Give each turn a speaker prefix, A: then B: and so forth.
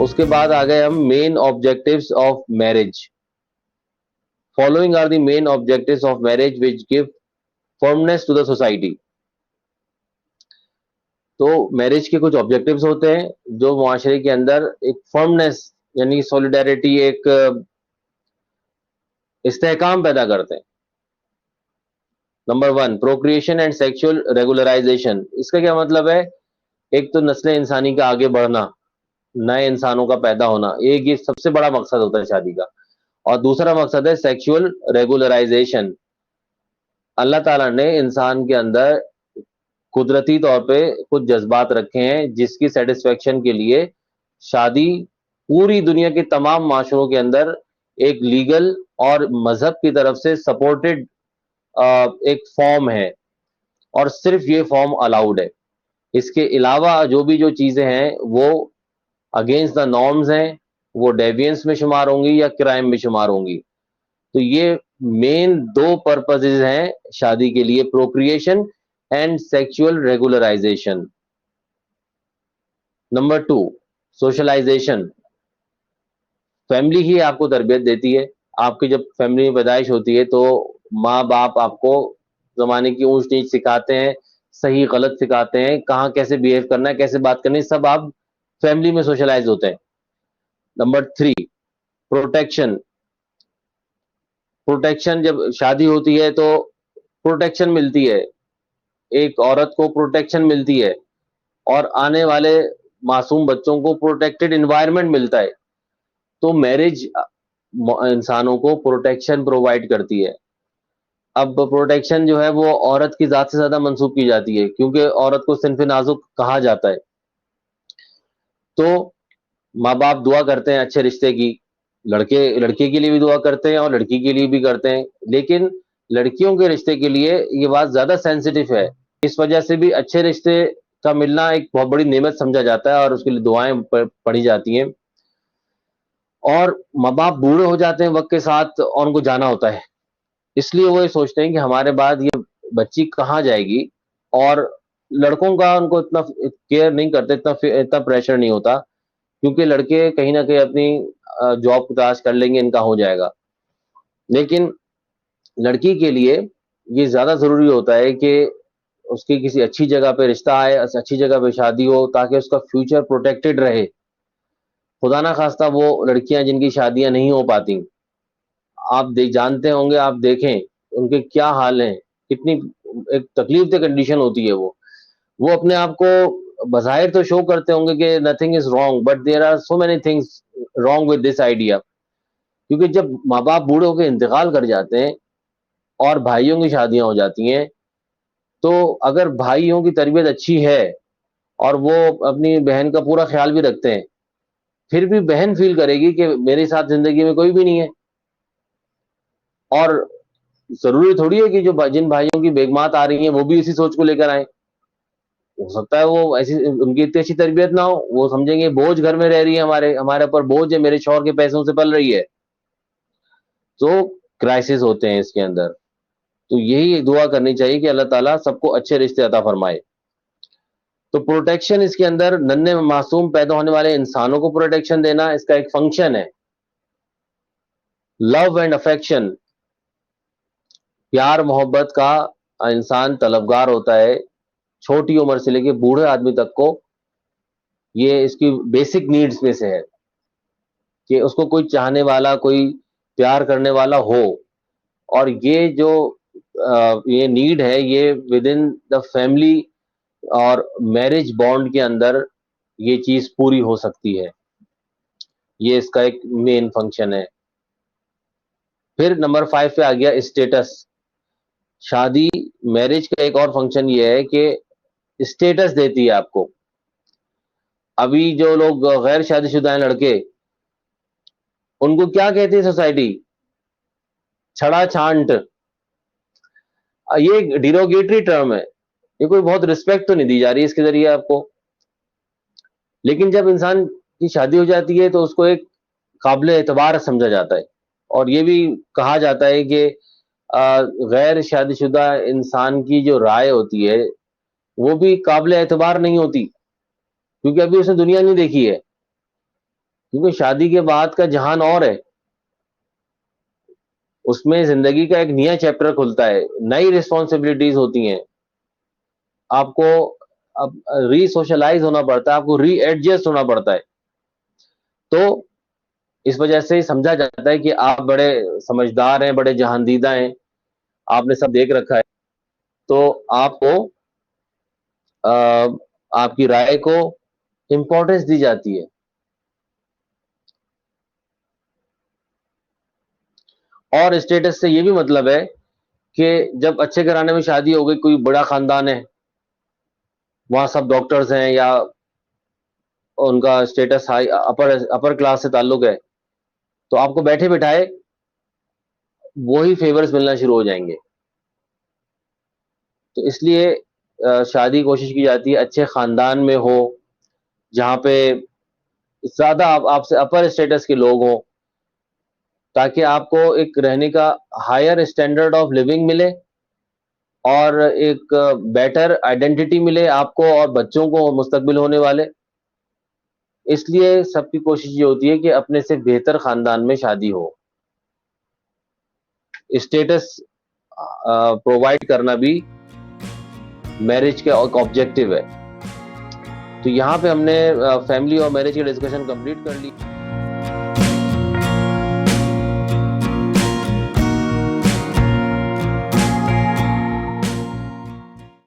A: اس کے بعد آ گئے ہم main objectives of marriage. Following are the main objectives of marriage which give firmness to the society. تو میرج کے کچھ آبجیکٹیوز ہوتے ہیں جو معاشرے کے اندر ایک فرمنیس یعنی سولیڈیرٹی، ایک استحکام پیدا کرتے ہیں. Number 1 procreation and sexual regularization. اس کا کیا مطلب ہے؟ ایک تو نسل انسانی کا آگے بڑھنا، نئے انسانوں کا پیدا ہونا، ایک یہ سب سے بڑا مقصد ہوتا ہے شادی کا. اور دوسرا مقصد ہے سیکشل ریگولرائزیشن. اللہ تعالیٰ نے انسان کے اندر قدرتی طور پہ کچھ جذبات رکھے ہیں جس کی سیٹسفیکشن کے لیے شادی پوری دنیا کے تمام معاشروں کے اندر ایک لیگل اور مذہب کی طرف سے سپورٹڈ ایک فارم ہے، اور صرف یہ فارم الاؤڈ ہے. اس کے علاوہ جو چیزیں ہیں وہ اگینسٹ دا نارمز ہیں، وہ ڈیوینس میں شمار ہوں گی یا کرائم میں شمار ہوں گی. تو یہ مین 2 پرپزز ہیں شادی کے لیے، procreation and sexual regularization. Number 2 socialization. Family ہی آپ کو تربیت دیتی ہے. آپ کی جب فیملی میں پیدائش ہوتی ہے تو ماں باپ آپ کو زمانے کی اونچ نیچ سکھاتے ہیں، صحیح غلط سکھاتے ہیں، کہاں کیسے بیہیو کرنا ہے، کیسے بات کرنی ہے، سب آپ فیملی میں سوشلائز ہوتے ہیں. Number 3 protection. پروٹیکشن، جب شادی ہوتی ہے تو پروٹیکشن ملتی ہے، ایک عورت کو پروٹیکشن ملتی ہے، اور آنے والے معصوم بچوں کو پروٹیکٹڈ انوائرمنٹ ملتا ہے. تو میرج انسانوں کو پروٹیکشن پرووائڈ کرتی ہے. اب پروٹیکشن جو ہے وہ عورت کی ذات سے زیادہ منسوب کی جاتی ہے کیونکہ عورت کو صنف نازک کہا جاتا ہے. تو ماں باپ دعا کرتے ہیں اچھے رشتے کی، لڑکے کے لیے بھی دعا کرتے ہیں اور لڑکی کے لیے بھی کرتے ہیں، لیکن لڑکیوں کے رشتے کے لیے یہ بات زیادہ سینسٹیو ہے. اس وجہ سے بھی اچھے رشتے کا ملنا ایک بہت بڑی نعمت سمجھا جاتا ہے اور اس کے لیے دعائیں پڑھی جاتی ہیں. اور ماں باپ بوڑھے ہو جاتے ہیں وقت کے ساتھ اور ان کو جانا ہوتا ہے، اس لیے وہ یہ سوچتے ہیں کہ ہمارے بعد یہ بچی کہاں جائے گی. اور لڑکوں کا ان کو اتنا کیئر نہیں کرتے، اتنا پریشر نہیں ہوتا، کیونکہ لڑکے کہیں نہ کہیں اپنی جاب تلاش کر لیں گے، ان کا ہو جائے گا. لیکن لڑکی کے لیے یہ زیادہ ضروری ہوتا ہے کہ اس کی کسی اچھی جگہ پہ رشتہ آئے، اچھی جگہ پہ شادی ہو، تاکہ اس کا فیوچر پروٹیکٹڈ رہے. خدا نہ خواستہ وہ لڑکیاں جن کی شادیاں نہیں ہو پاتی، آپ جانتے ہوں گے، آپ دیکھیں ان کے کیا حال ہیں، کتنی ایک تکلیف دہ کنڈیشن ہوتی ہے. وہ اپنے آپ کو بظاہر تو شو کرتے ہوں گے کہ nothing is wrong, but there are so many things wrong with this idea. کیونکہ جب ماں باپ بوڑھے ہو کے انتقال کر جاتے ہیں اور بھائیوں کی شادیاں ہو جاتی ہیں، تو اگر بھائیوں کی تربیت اچھی ہے اور وہ اپنی بہن کا پورا خیال بھی رکھتے ہیں، پھر بھی بہن فیل کرے گی کہ میرے ساتھ زندگی میں کوئی بھی نہیں ہے. اور ضروری تھوڑی ہے کہ جن بھائیوں کی بیگمات آ رہی ہیں وہ بھی اسی سوچ کو لے کر آئیں. ہو سکتا ہے وہ ایسی ان کی اتنی اچھی تربیت نہ ہو، وہ سمجھیں گے بوجھ گھر میں رہ رہی ہے، ہمارے اوپر بوجھ ہے، میرے شوہر کے پیسوں سے پل رہی ہے. تو کرائسس ہوتے ہیں اس کے اندر. تو یہی دعا کرنی چاہیے کہ اللہ تعالیٰ سب کو اچھے رشتے عطا فرمائے. تو پروٹیکشن اس کے اندر ننھے معصوم پیدا ہونے والے انسانوں کو پروٹیکشن دینا اس کا ایک فنکشن ہے. لو اینڈ افیکشن، پیار محبت کا انسان طلبگار ہوتا ہے، چھوٹی عمر سے لے کے بوڑھے آدمی تک کو. یہ اس کی بیسک نیڈز میں سے ہے کہ اس کو کوئی چاہنے والا، کوئی پیار کرنے والا ہو. اور یہ جو یہ نیڈ ہے، یہ ود ان دا فیملی اور میرج بانڈ کے اندر یہ چیز پوری ہو سکتی ہے. یہ اس کا ایک مین فنکشن ہے. پھر نمبر 5 پہ آ گیا اسٹیٹس. شادی میرج کا ایک اور فنکشن یہ ہے کہ اسٹیٹس دیتی ہے آپ کو. ابھی جو لوگ غیر شادی شدہ ہیں لڑکے، ان کو کیا کہتی ہے سوسائٹی؟ چھڑا چھانٹ. یہ ڈیروگیٹری ٹرم ہے، یہ کوئی بہت رسپیکٹ تو نہیں دی جا رہی اس کے ذریعے آپ کو. لیکن جب انسان کی شادی ہو جاتی ہے تو اس کو ایک قابل اعتبار سمجھا جاتا ہے. اور یہ بھی کہا جاتا ہے کہ غیر شادی شدہ انسان کی جو رائے ہوتی ہے وہ بھی قابل اعتبار نہیں ہوتی، کیونکہ ابھی اس نے دنیا نہیں دیکھی ہے. کیونکہ شادی کے بعد کا جہان اور ہے، اس میں زندگی کا ایک نیا چیپٹر کھلتا ہے، نئی ریسپانسبلٹیز ہوتی ہیں، آپ کو اب ری سوشلائز ہونا پڑتا ہے، آپ کو ری ایڈجسٹ ہونا پڑتا ہے. تو اس وجہ سے سمجھا جاتا ہے کہ آپ بڑے سمجھدار ہیں، بڑے جہاندیدہ ہیں، آپ نے سب دیکھ رکھا ہے، تو آپ کو آپ کی رائے کو امپورٹنس دی جاتی ہے. اور اسٹیٹس سے یہ بھی مطلب ہے کہ جب اچھے گھرانے میں شادی ہو گئی، کوئی بڑا خاندان ہے، وہاں سب ڈاکٹرز ہیں یا ان کا اسٹیٹس ہائی اپر کلاس سے تعلق ہے، تو آپ کو بیٹھے بٹھائے وہی فیورز ملنا شروع ہو جائیں گے. تو اس لیے شادی کوشش کی جاتی ہے اچھے خاندان میں ہو، جہاں پہ زیادہ آپ سے اپر اسٹیٹس کے لوگ ہوں، تاکہ آپ کو ایک رہنے کا ہائر اسٹینڈرڈ آف لیونگ ملے اور ایک بیٹر آئیڈینٹی ملے آپ کو اور بچوں کو مستقبل ہونے والے. اس لیے سب کی کوشش یہ ہوتی ہے کہ اپنے سے بہتر خاندان میں شادی ہو. اسٹیٹس پرووائڈ کرنا بھی میرج کا ایک آبجیکٹو ہے. تو یہاں پہ ہم نے فیملی اور میرج کی ڈسکشن کمپلیٹ کر لی.